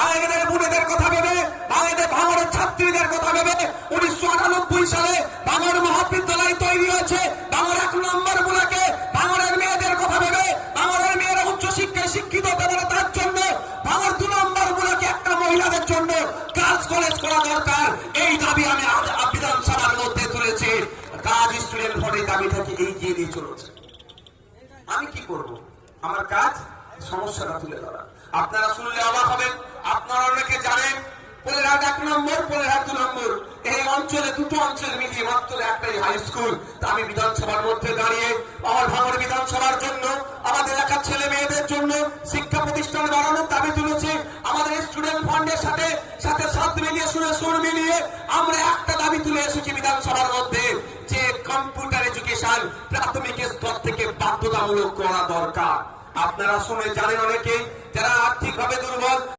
বাঙালিদের বোনেদের কথা ভেবে, বাঙালিদের ভাঙড়ের ছাত্রীদের কথা ভেবে 1998 সালে ভাঙড় মহাবিদ্যালয় তৈরি হয়েছে। ভাঙড় 1 নম্বর ব্লকে ভাঙড়ের মেয়েদের কথা ভেবে, ভাঙড়ের মেয়েরা উচ্চশিক্ষায় শিক্ষিত হতে পারে তার জন্য ভাঙড় 2 নম্বর ব্লকে একটা মহিলাদের জন্য গার্লস কলেজ করা দরকার। এই দাবি আমি আজ বিধানসভার মধ্যে তুলেছি। কাজ স্টুডেন্ট ভোট এই দাবিটাকে এগিয়ে নিয়ে চলেছে। আমি কি করব? আমার কাজ সমস্যাটা তুলে ধরা। আপনারা শুনলে অবাক হবেন। আপনারা অনেকে জানেন পোলেরহাট 1 নম্বর, পোলেরহাট 2 নম্বর, এই অঞ্চলে দুটো অঞ্চল মিলিয়ে মাত্র একটাই হাই স্কুল। তা আমি বিধানসভার মধ্যে দাঁড়িয়ে আমার ভাঙড় বিধানসভার জন্য, আমাদের এলাকার ছেলে মেয়েদের জন্য শিক্ষা প্রতিষ্ঠান বাড়ানোর দাবি তুলেছে। আমাদের স্টুডেন্ট ফান্ডের সাথে সাথে সাথ মিলিয়ে সুর মিলিয়ে আমরা একটা দাবি তুলে এসেছি বিধানসভার মধ্যে, যে কম্পিউটার এডুকেশন প্রাথমিক স্তর থেকে বাধ্যতামূলক করা দরকার। আপনারা শুনে জানেন অনেকে যারা আর্থিকভাবে দুর্বল,